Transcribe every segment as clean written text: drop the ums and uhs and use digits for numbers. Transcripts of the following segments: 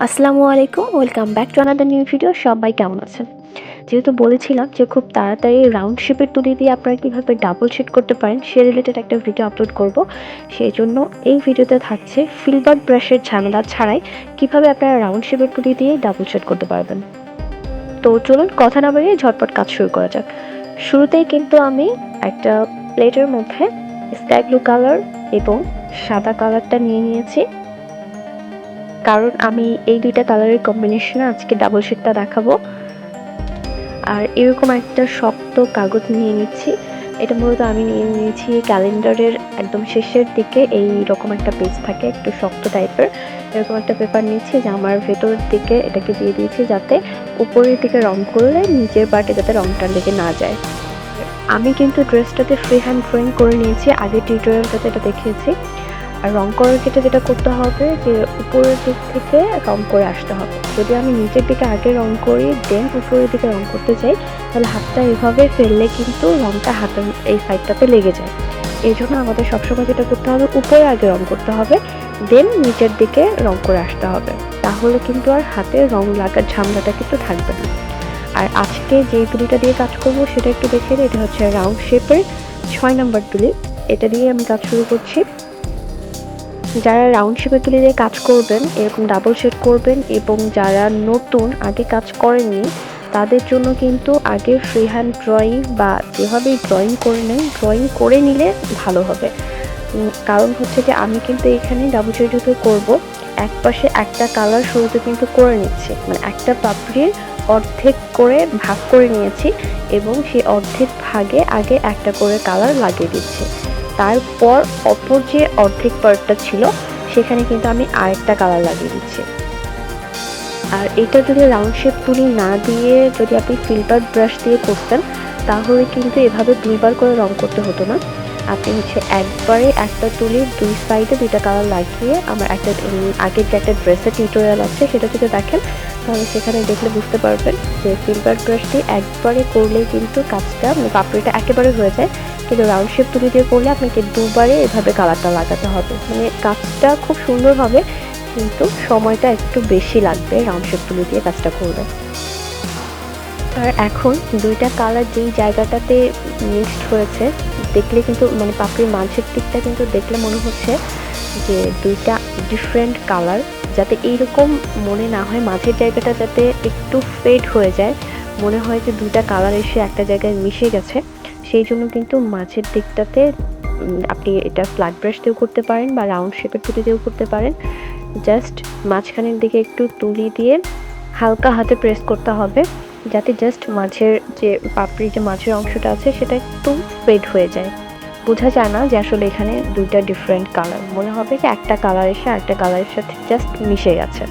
আসসালামু আলাইকুম, welcome back to another new video. সবাই কেমন আছেন? যেহেতু বলেছিলাম যে খুব তাড়াতাড়ি রাউন্ড শেপের তুলি দিয়ে আপনারা কীভাবে ডাবল শেড করতে পারেন সে রিলেটেড একটা ভিডিও আপলোড করব। সেই জন্য এই ভিডিওতে থাকছে ফিল্বার ব্রাশের ঝামেলা ছাড়াই কীভাবে আপনারা রাউন্ড শেপের তুলি দিয়ে ডাবল শেড করতে পারবেন। তো চলুন কথা না বাড়িয়ে ঝটপট কাজ শুরু করা যাক। শুরুতেই কিন্তু আমি একটা প্লেটের মধ্যে স্কাই ব্লু কালার এবং সাদা কালারটা নিয়ে নিয়েছি, কারণ আমি এই দুইটা কালারের কম্বিনেশনে আজকে ডাবল শেডটা দেখাবো। আর এরকম একটা শক্ত কাগজ নিয়ে নিচ্ছি। এটা মূলত আমি নিয়ে নিয়েছি ক্যালেন্ডারের একদম শেষের দিকে এইরকম একটা পেজ থাকে একটু শক্ত টাইপের, এরকম একটা পেপার নিচ্ছি যে আমার ভেতরের দিকে এটাকে দিয়ে দিয়েছি যাতে উপরের দিকে রং করলে নিচের পার্টে যাতে রংটা লেগে না যায়। আমি কিন্তু ড্রেসটাতে ফ্রি হ্যান্ড ড্রয়িং করে নিয়েছি, আগের টিউটোরিয়ালটাতে এটা দেখিয়েছি। আর রং করার ক্ষেত্রে যেটা করতে হবে যে উপরের দিক থেকে রং করে আসতে হবে। যদি আমি নিচের দিকে আগে রং করি দেন উপরের দিকে রং করতে চাই, তাহলে হাতটা এভাবে ফেললে কিন্তু রংটা হাতের এই সাইডটাতে লেগে যায়। এই জন্য আমাদের সবসময় যেটা করতে হবে উপরে আগে রং করতে হবে, দেন নিচের দিকে রং করে আসতে হবে। তাহলে কিন্তু আর হাতে রং লাগার ঝামেলাটা কিন্তু থাকবে না। আর আজকে যে তুলিটা দিয়ে কাজ করব সেটা একটু দেখে নিই। এটা হচ্ছে রাউন্ড শেপের 6 নাম্বার তুলি। এটা দিয়ে আমি কাজ শুরু করছি। যারা রাউন্ড শেপের তুলি দিয়ে কাজ করবেন, এরকম ডাবল শেড করবেন এবং যারা নতুন আগে কাজ করেননি তাদের জন্য কিন্তু আগে ফ্রি হ্যান্ড ড্রয়িং বা যেভাবেই ড্রয়িং করে নেন, ড্রয়িং করে নিলে ভালো হবে। কারণ হচ্ছে যে আমি কিন্তু এখানে ডাবল শেড যেহেতু করবো, এক পাশে একটা কালার শুরুতে কিন্তু করে নিচ্ছি, মানে একটা পাপড়ির অর্ধেক করে ভাগ করে নিয়েছি এবং সেই অর্ধেক ভাগে আগে একটা করে কালার লাগিয়ে দিচ্ছি। তারপর অপর যে অর্ধেক পার্টটা ছিল সেখানে কিন্তু আমি আরেকটা কালার লাগিয়ে দিচ্ছি। আর এটা যদি রাউন্ড শেপ তুলি না দিয়ে যদি আপনি সিলভার ব্রাশ দিয়ে করতেন তাহলে কিন্তু এভাবে দুইবার করে রং করতে হতো না। আপনি হচ্ছে একবারে একটা তুলির দুই সাইডে দুইটা কালার লাগিয়ে আমার একটা আগের যে একটা ড্রেসের টিউটোরিয়াল আছে সেটা যদি দেখেন তাহলে সেখানে দেখলে বুঝতে পারবেন যে সিলভার ব্রাশ দিয়ে একবারে করলেই কিন্তু কাজটা মানে পাপড়িটা একেবারে হয়ে যায়, কিন্তু রাউন্ড শেপ তুলি দিয়ে করলে আপনাকে দুবারে এভাবে কালারটা লাগাতে হবে, মানে কাজটা খুব সুন্দর হবে কিন্তু সময়টা একটু বেশি লাগবে রাউন্ড শেপ তুলি দিয়ে কাজটা করলে। আর এখন দুইটা কালার যেই জায়গাটাতে মিক্সড হয়েছে দেখলে কিন্তু মানে পাপড়ির মাঝের দিকটা কিন্তু দেখলে মনে হচ্ছে যে দুইটা ডিফারেন্ট কালার, যাতে এইরকম মনে না হয় মাঝের জায়গাটা যাতে একটু ফেড হয়ে যায়, মনে হয় যে দুইটা কালার এসে একটা জায়গায় মিশে গেছে। সেই জন্য কিন্তু মাঝের দিকটাতে আপনি এটা ফ্ল্যাট ব্রাশ দিয়েও করতে পারেন বা রাউন্ড শেপের তুলি দিয়েও করতে পারেন। জাস্ট মাঝখানের দিকে একটু তুলি দিয়ে হালকা হাতে প্রেস করতে হবে যাতে জাস্ট মাঝের যে পাপড়ির যে মাঝের অংশটা আছে সেটা একটু ফেড হয়ে যায়, বোঝা যায় না যে আসলে এখানে দুইটা ডিফারেন্ট কালার, মনে হবে যে একটা কালার এসে আরেকটা কালারের সাথে জাস্ট মিশে গেছে।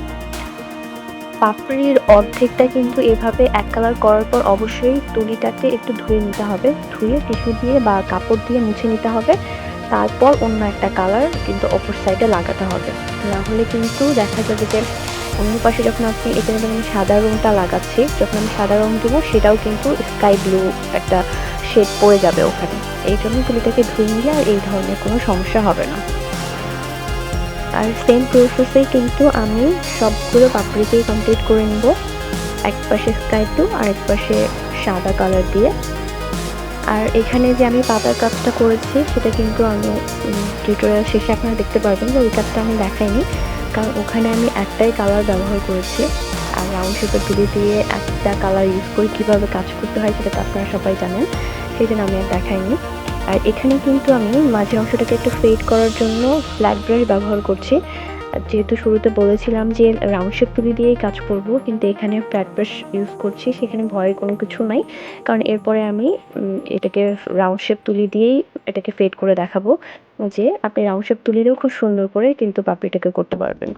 পাপড়ির অর্ধেকটা কিন্তু এভাবে এক কালার করার পর অবশ্যই তুলিটাকে একটু ধুয়ে নিতে হবে, ধুয়ে টিস্যু দিয়ে বা কাপড় দিয়ে মুছে নিতে হবে। তারপর অন্য একটা কালার কিন্তু অপর সাইডে লাগাতে হবে, নাহলে কিন্তু দেখা যাবে যে অন্য পাশে যখন আপনি এখানে যখন আমি সাদা রঙটা লাগাচ্ছি, যখন আমি সাদা রঙ দেবো সেটাও কিন্তু স্কাই ব্লু একটা শেড পড়ে যাবে ওখানে। এই জন্য তুলিটাকে ধুয়ে নিলে আর এই ধরনের কোনো সমস্যা হবে না। আর সেম প্রসেসেই কিন্তু আমি সবগুলো পাপড়িকেই কমপ্লিট করে নিব, এক পাশে স্কাই ব্লু আর এক পাশে সাদা কালার দিয়ে। আর এখানে যে আমি পাতার কাজটা করেছি সেটা কিন্তু আমি টিউটোরিয়াল শেষে আপনারা দেখতে পারবেন যে ওই কাজটা আমি দেখাইনি, কারণ ওখানে আমি একটাই কালার ব্যবহার করেছি। আর রাউন্ড শেপের তুলি দিয়ে একটা কালার ইউজ করে কীভাবে কাজ করতে হয় সেটা তো আপনারা সবাই জানেন, সেই জন্য আমি আর দেখাইনি। আর এখানে কিন্তু আমি মাঝের অংশটাকে একটু ফেড করার জন্য ফ্ল্যাট ব্রাশ ব্যবহার করছি। যেহেতু শুরুতে বলেছিলাম যে রাউন্ড শেপ তুলি দিয়েই কাজ করব, কিন্তু এখানে ফ্ল্যাট ব্রাশ ইউজ করছি, সেখানে ভয়ের কোনো কিছু নাই, কারণ এরপরে আমি এটাকে রাউন্ড শেপ তুলি দিয়েই এটাকে ফেড করে দেখাবো যে আপনি রাউন্ড শেপ তুলি দিয়েও খুব সুন্দর করে কিন্তু পাপড়িটাকে করতে পারবেন।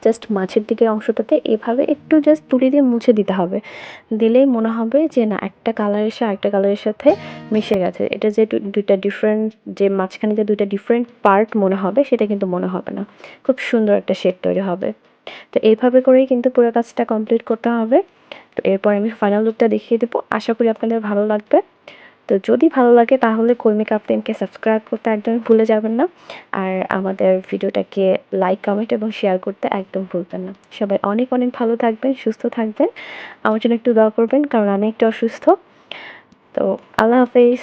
জাস্ট মাঝের দিকের অংশটাতে এভাবে একটু জাস্ট তুলি দিয়ে মুছে দিতে হবে, দিলেই মনে হবে যে না একটা কালার এসে আরেকটা কালারের সাথে মিশে গেছে। এটা যে দুইটা ডিফারেন্ট, যে মাঝখানে যে দুইটা ডিফারেন্ট পার্ট মনে হবে সেটা কিন্তু মনে হবে না, খুব সুন্দর একটা শেড তৈরি হবে। তো এইভাবে করেই কিন্তু পুরো কাজটা কমপ্লিট করতে হবে। তো এরপর আমি ফাইনাল লুকটা দেখিয়ে দেবো, আশা করি আপনাদের ভালো লাগবে। তো যদি ভালো লাগে তাহলে কুল মেকআপ টিমকে সাবস্ক্রাইব করতে একদমই ভুলে যাবেন না। আর আমাদের ভিডিওটাকে লাইক, কমেন্ট এবং শেয়ার করতে একদম ভুলবেন না। সবাই অনেক, অনেক ভালো থাকবেন, সুস্থ থাকবেন। আমার জন্য একটু দোয়া করবেন কারণ আমি একটু অসুস্থ। তো আল্লাহ হাফেজ।